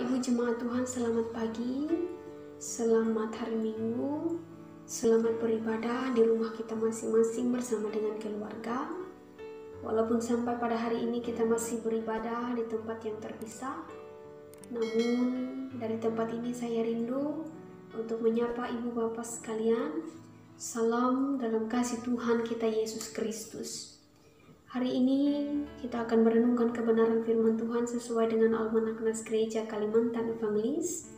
Ibu Jemaat Tuhan, selamat pagi, selamat hari Minggu, selamat beribadah di rumah kita masing-masing bersama dengan keluarga. Walaupun sampai pada hari ini kita masih beribadah di tempat yang terpisah, namun dari tempat ini saya rindu untuk menyapa Ibu Bapak sekalian. Salam dalam kasih Tuhan kita Yesus Kristus. Hari ini kita akan merenungkan kebenaran firman Tuhan sesuai dengan Almanak Nas Gereja Kalimantan Evangelis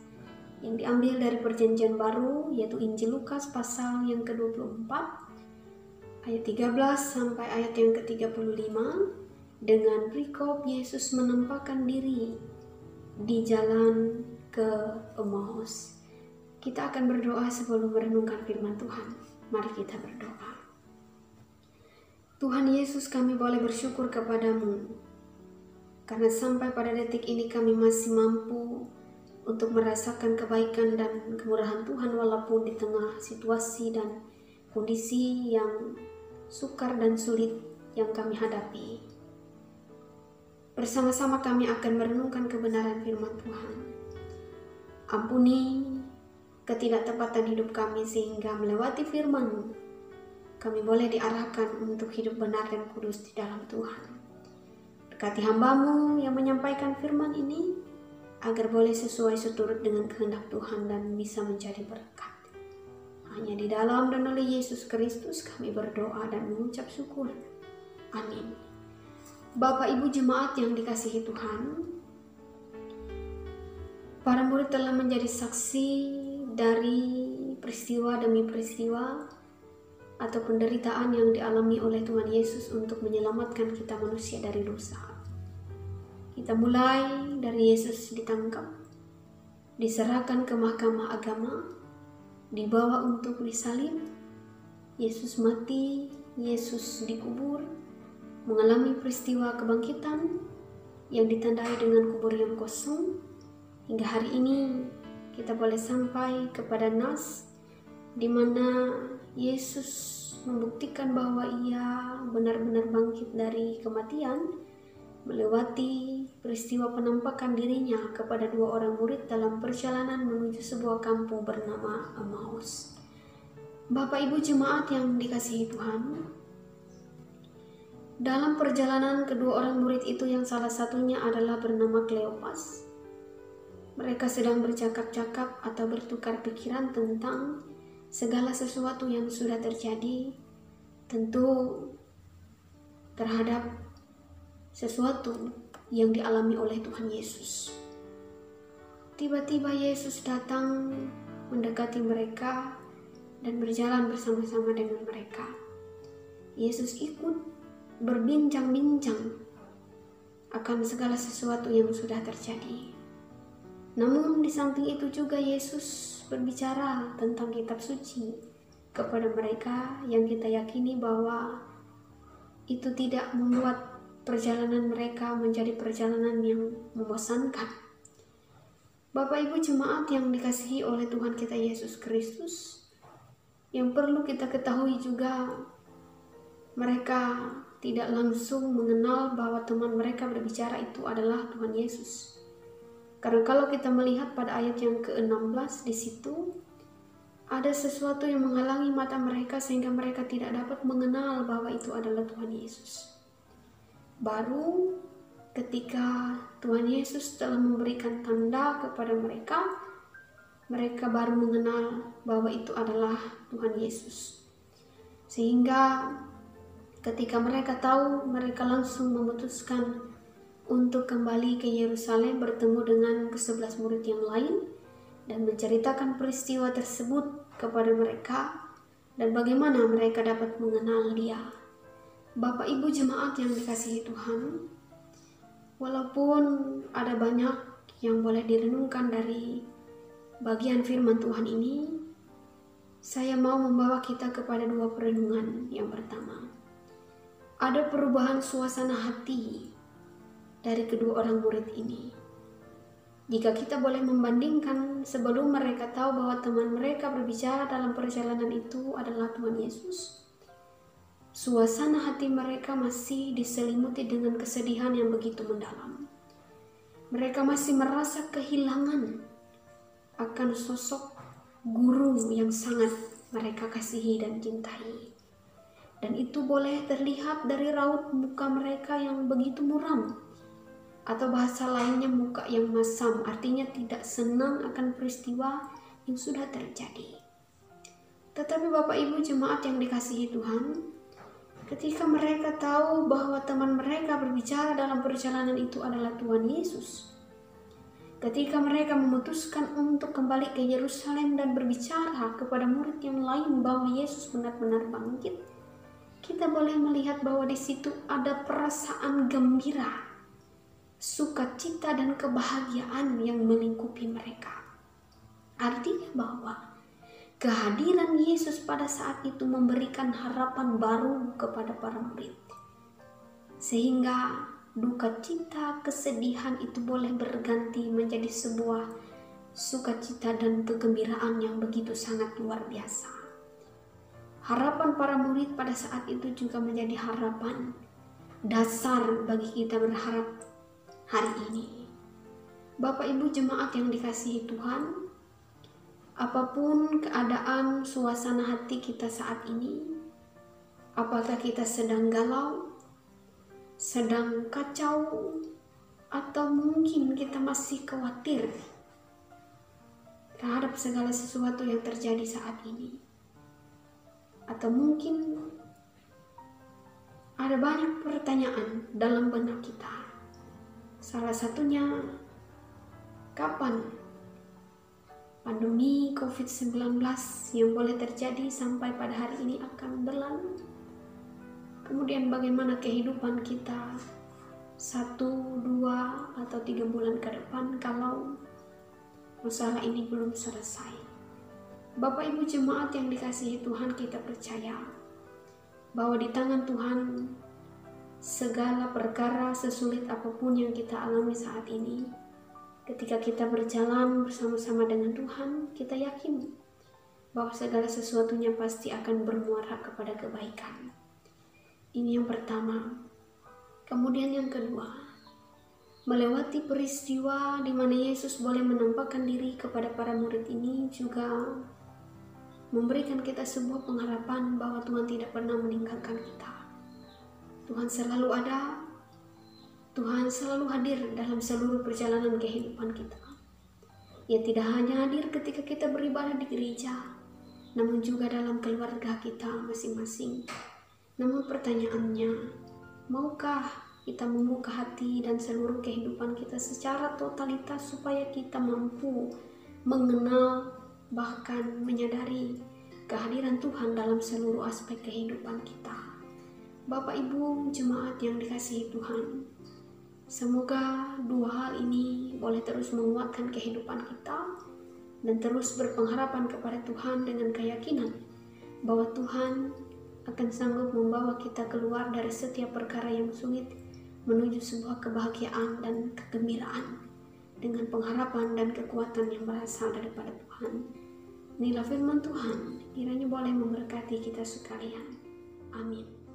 yang diambil dari Perjanjian Baru, yaitu Injil Lukas pasal yang ke-24 ayat 13 sampai ayat yang ke-35 dengan perikop Yesus menampakkan diri di jalan ke Emmaus. Kita akan berdoa sebelum merenungkan firman Tuhan. Mari kita berdoa. Tuhan Yesus, kami boleh bersyukur kepadamu karena sampai pada detik ini kami masih mampu untuk merasakan kebaikan dan kemurahan Tuhan walaupun di tengah situasi dan kondisi yang sukar dan sulit yang kami hadapi. Bersama-sama kami akan merenungkan kebenaran firman Tuhan. Ampuni ketidaktepatan hidup kami sehingga melewati firman-Mu kami boleh diarahkan untuk hidup benar dan kudus di dalam Tuhan. Berkati hamba-Mu yang menyampaikan firman ini, agar boleh sesuai seturut dengan kehendak Tuhan dan bisa menjadi berkat. Hanya di dalam dan oleh Yesus Kristus kami berdoa dan mengucap syukur. Amin. Bapak Ibu Jemaat yang dikasihi Tuhan, para murid telah menjadi saksi dari peristiwa demi peristiwa atau penderitaan yang dialami oleh Tuhan Yesus untuk menyelamatkan kita manusia dari dosa. Kita mulai dari Yesus ditangkap, diserahkan ke mahkamah agama, dibawa untuk disalib, Yesus mati, Yesus dikubur, mengalami peristiwa kebangkitan yang ditandai dengan kubur yang kosong, hingga hari ini kita boleh sampai kepada Nas di mana Yesus membuktikan bahwa Ia benar-benar bangkit dari kematian melewati peristiwa penampakan dirinya kepada dua orang murid dalam perjalanan menuju sebuah kampung bernama Emmaus. Bapak Ibu Jemaat yang dikasihi Tuhan, dalam perjalanan kedua orang murid itu yang salah satunya adalah bernama Kleopas, mereka sedang bercakap-cakap atau bertukar pikiran tentang segala sesuatu yang sudah terjadi, tentu terhadap sesuatu yang dialami oleh Tuhan Yesus. Tiba-tiba Yesus datang mendekati mereka dan berjalan bersama-sama dengan mereka. Yesus ikut berbincang-bincang akan segala sesuatu yang sudah terjadi. Namun di samping itu juga Yesus berbicara tentang kitab suci kepada mereka yang kita yakini bahwa itu tidak membuat perjalanan mereka menjadi perjalanan yang membosankan. Bapak Ibu Jemaat yang dikasihi oleh Tuhan kita Yesus Kristus, yang perlu kita ketahui juga, mereka tidak langsung mengenal bahwa teman mereka berbicara itu adalah Tuhan Yesus. Karena kalau kita melihat pada ayat yang ke-16 di situ, ada sesuatu yang menghalangi mata mereka sehingga mereka tidak dapat mengenal bahwa itu adalah Tuhan Yesus. Baru ketika Tuhan Yesus telah memberikan tanda kepada mereka, mereka baru mengenal bahwa itu adalah Tuhan Yesus. Sehingga ketika mereka tahu, mereka langsung memutuskan untuk kembali ke Yerusalem bertemu dengan ke-11 murid yang lain dan menceritakan peristiwa tersebut kepada mereka dan bagaimana mereka dapat mengenal Dia. Bapak Ibu Jemaat yang dikasihi Tuhan, walaupun ada banyak yang boleh direnungkan dari bagian firman Tuhan ini, saya mau membawa kita kepada dua perenungan. Yang pertama, ada perubahan suasana hati dari kedua orang murid ini. Jika kita boleh membandingkan sebelum mereka tahu bahwa teman mereka berbicara dalam perjalanan itu adalah Tuhan Yesus, suasana hati mereka masih diselimuti dengan kesedihan yang begitu mendalam. Mereka masih merasa kehilangan akan sosok guru yang sangat mereka kasihi dan cintai. Dan itu boleh terlihat dari raut muka mereka yang begitu muram, atau bahasa lainnya muka yang masam, artinya tidak senang akan peristiwa yang sudah terjadi. Tetapi Bapak Ibu jemaat yang dikasihi Tuhan, ketika mereka tahu bahwa teman mereka berbicara dalam perjalanan itu adalah Tuhan Yesus, ketika mereka memutuskan untuk kembali ke Yerusalem dan berbicara kepada murid yang lain bahwa Yesus benar-benar bangkit, kita boleh melihat bahwa di situ ada perasaan gembira, sukacita dan kebahagiaan yang melingkupi mereka. Artinya bahwa kehadiran Yesus pada saat itu memberikan harapan baru kepada para murid. Sehingga duka cita, kesedihan itu boleh berganti menjadi sebuah sukacita dan kegembiraan yang begitu sangat luar biasa. Harapan para murid pada saat itu juga menjadi harapan dasar bagi kita berharap hari ini. Bapak Ibu jemaat yang dikasihi Tuhan, apapun keadaan suasana hati kita saat ini, apakah kita sedang galau, sedang kacau, atau mungkin kita masih khawatir terhadap segala sesuatu yang terjadi saat ini, atau mungkin ada banyak pertanyaan dalam benak kita. Salah satunya, kapan pandemi COVID-19 yang boleh terjadi sampai pada hari ini akan berlalu? Kemudian bagaimana kehidupan kita 1, 2, atau 3 bulan ke depan kalau masalah ini belum selesai? Bapak Ibu jemaat yang dikasihi Tuhan, kita percaya bahwa di tangan Tuhan segala perkara sesulit apapun yang kita alami saat ini, ketika kita berjalan bersama-sama dengan Tuhan, kita yakin bahwa segala sesuatunya pasti akan bermuara kepada kebaikan. Ini yang pertama. Kemudian yang kedua, melewati peristiwa di mana Yesus boleh menampakkan diri kepada para murid ini juga memberikan kita sebuah pengharapan bahwa Tuhan tidak pernah meninggalkan kita. Tuhan selalu ada, Tuhan selalu hadir dalam seluruh perjalanan kehidupan kita. Ia tidak hanya hadir ketika kita beribadah di gereja, namun juga dalam keluarga kita masing-masing. Namun pertanyaannya, maukah kita membuka hati dan seluruh kehidupan kita secara totalitas supaya kita mampu mengenal, bahkan menyadari kehadiran Tuhan dalam seluruh aspek kehidupan kita? Bapak Ibu jemaat yang dikasihi Tuhan, semoga dua hal ini boleh terus menguatkan kehidupan kita dan terus berpengharapan kepada Tuhan dengan keyakinan bahwa Tuhan akan sanggup membawa kita keluar dari setiap perkara yang sulit menuju sebuah kebahagiaan dan kegembiraan dengan pengharapan dan kekuatan yang berasal daripada Tuhan. Inilah firman Tuhan, kiranya boleh memberkati kita sekalian. Amin.